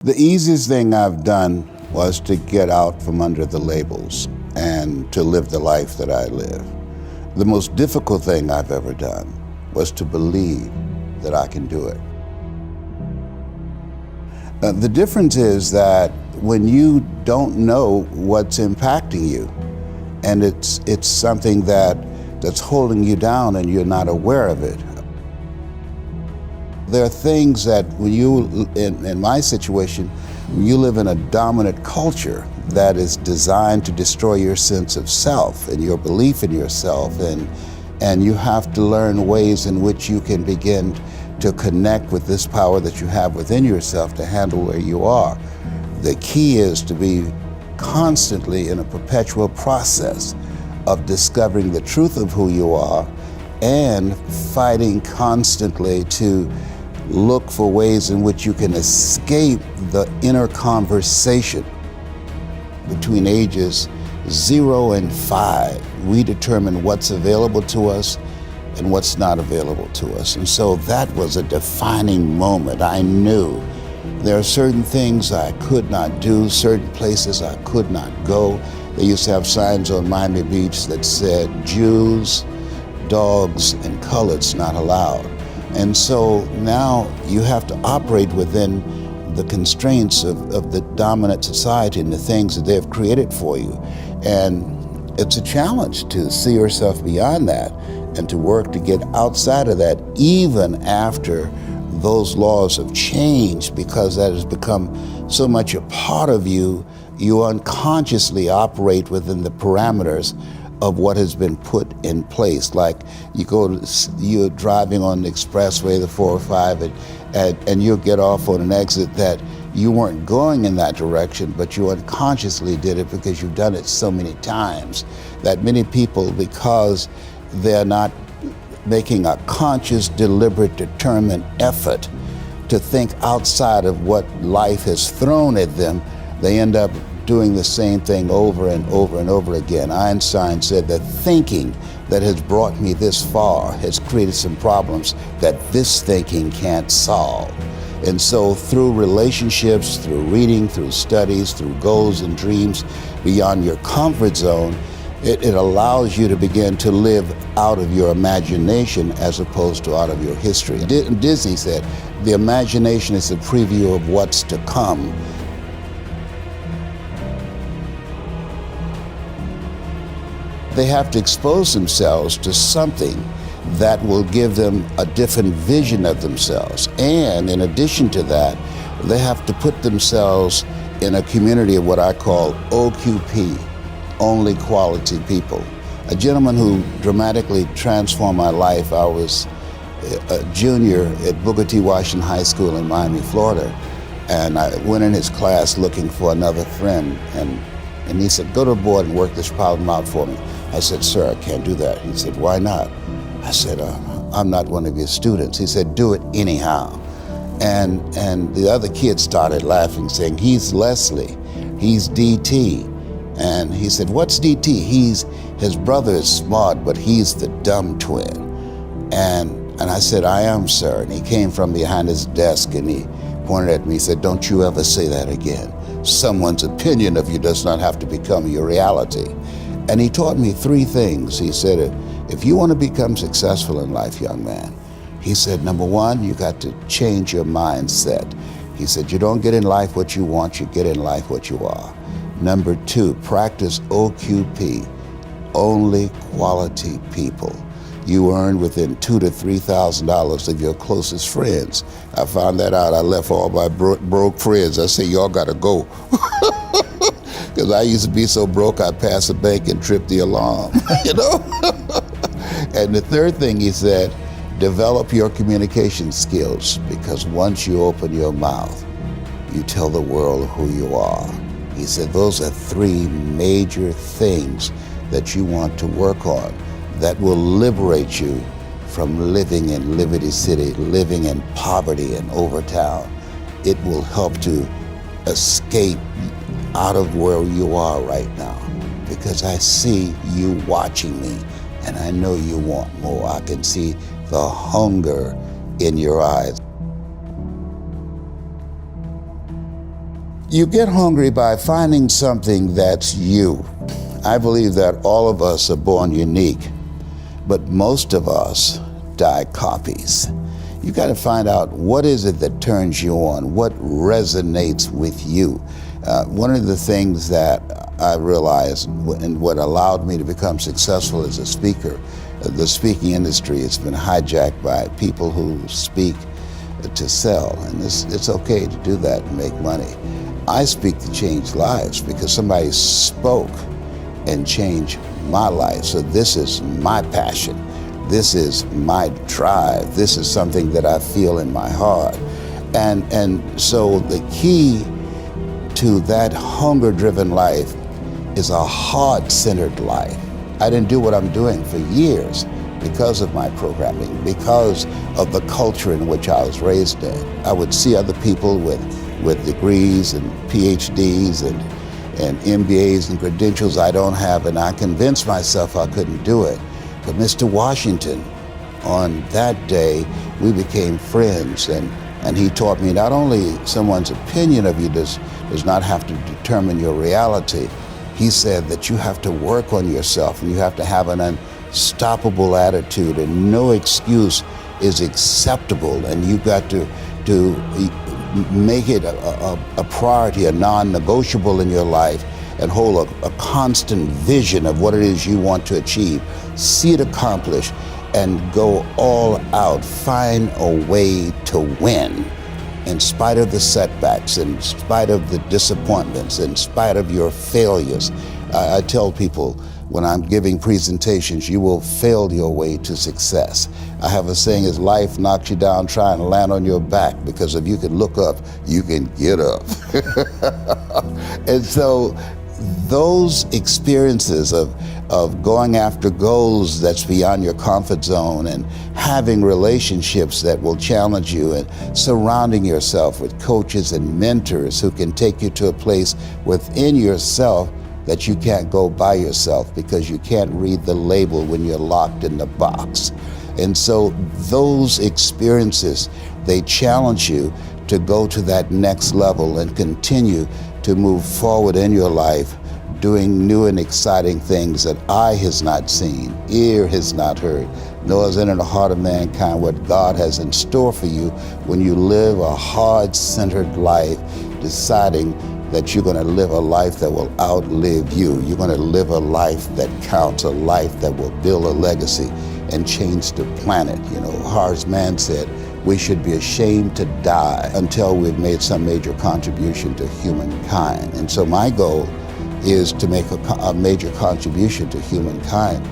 The easiest thing I've done was to get out from under the labels and to live the life that I live. The most difficult thing I've ever done was to believe that I can do it. The difference is that when you don't know what's impacting you, and it's something that's holding you down and you're not aware of it. There are things that when you, in my situation, when you live in a dominant culture that is designed to destroy your sense of self and your belief in yourself, and you have to learn ways in which you can begin to connect with this power that you have within yourself to handle where you are. The key is to be constantly in a perpetual process of discovering the truth of who you are and fighting constantly to look for ways in which you can escape the inner conversation. Between ages 0 and 5, we determine what's available to us and what's not available to us. And so that was a defining moment. I knew there are certain things I could not do, certain places I could not go. They used to have signs on Miami Beach that said, Jews, dogs, and coloreds not allowed. And so now you have to operate within the constraints of the dominant society and the things that they've created for you. And it's a challenge to see yourself beyond that and to work to get outside of that, even after those laws have changed, because that has become so much a part of you. You unconsciously operate within the parameters of what has been put in place. Like you're driving on the expressway, the 405, and you'll get off on an exit that you weren't going in that direction, but you unconsciously did it because you've done it so many times that many people, because they're not making a conscious, deliberate, determined effort to think outside of what life has thrown at them, they end up doing the same thing over and over and over again. Einstein said that thinking that has brought me this far has created some problems that this thinking can't solve. And so through relationships, through reading, through studies, through goals and dreams beyond your comfort zone, it allows you to begin to live out of your imagination as opposed to out of your history. Disney said, the imagination is a preview of what's to come. They have to expose themselves to something that will give them a different vision of themselves. And in addition to that, they have to put themselves in a community of what I call OQP, only quality people. A gentleman who dramatically transformed my life, I was a junior at Booker T. Washington High School in Miami, Florida, and I went in his class looking for another friend, and he said, go to the board and work this problem out for me. I said, sir, I can't do that. He said, why not? I said, I'm not one of your students. He said, do it anyhow. And the other kids started laughing, saying, he's Leslie, he's DT. And he said, what's DT? His brother is smart, but he's the dumb twin. And I said, I am, sir. And he came from behind his desk and he pointed at me, he said, don't you ever say that again. Someone's opinion of you does not have to become your reality. And he taught me 3 things. He said, if you want to become successful in life, young man, he said, number 1, you got to change your mindset. He said, you don't get in life what you want, you get in life what you are. Number 2, practice OQP, only quality people. You earn within $2,000 to $3,000 of your closest friends. I found that out. I left all my broke friends. I said, y'all gotta go. Because I used to be so broke, I'd pass a bank and trip the alarm, you know? And the 3rd thing he said, develop your communication skills, because once you open your mouth, you tell the world who you are. He said, those are 3 major things that you want to work on that will liberate you from living in Liberty City, living in poverty in Overtown. It will help to escape out of where you are right now, because I see you watching me and I know you want more. I can see the hunger in your eyes. You get hungry by finding something that's you. I believe that all of us are born unique, but most of us die copies. You got to find out what is it that turns you on, what resonates with you. One of the things that I realized and what allowed me to become successful as a speaker, the speaking industry has been hijacked by people who speak to sell, and it's okay to do that and make money. I speak to change lives because somebody spoke and changed my life. So this is my passion. This is my drive. This is something that I feel in my heart. And so the key to that hunger-driven life is a heart-centered life. I didn't do what I'm doing for years because of my programming, because of the culture in which I was raised in. I would see other people with degrees and PhDs and MBAs and credentials I don't have, and I convinced myself I couldn't do it. But Mr. Washington, on that day, we became friends, and he taught me not only someone's opinion of you does not have to determine your reality. He said that you have to work on yourself and you have to have an unstoppable attitude, and no excuse is acceptable, and you've got to make it a priority, a non-negotiable in your life, and hold a constant vision of what it is you want to achieve. See it accomplished and go all out. Find a way to win in spite of the setbacks, in spite of the disappointments, in spite of your failures. I tell people when I'm giving presentations, you will fail your way to success. I have a saying, is life knocks you down, try and land on your back, because if you can look up, you can get up. And so those experiences of going after goals that's beyond your comfort zone, and having relationships that will challenge you, and surrounding yourself with coaches and mentors who can take you to a place within yourself that you can't go by yourself because you can't read the label when you're locked in the box. And so those experiences, they challenge you to go to that next level and continue to move forward in your life, doing new and exciting things that eye has not seen, ear has not heard, nor has entered the heart of mankind what God has in store for you when you live a heart-centered life, deciding that you're going to live a life that will outlive you. You're going to live a life that counts, a life that will build a legacy and change the planet. You know, Horace Mann said, we should be ashamed to die until we've made some major contribution to humankind. And so my goal is to make a major contribution to humankind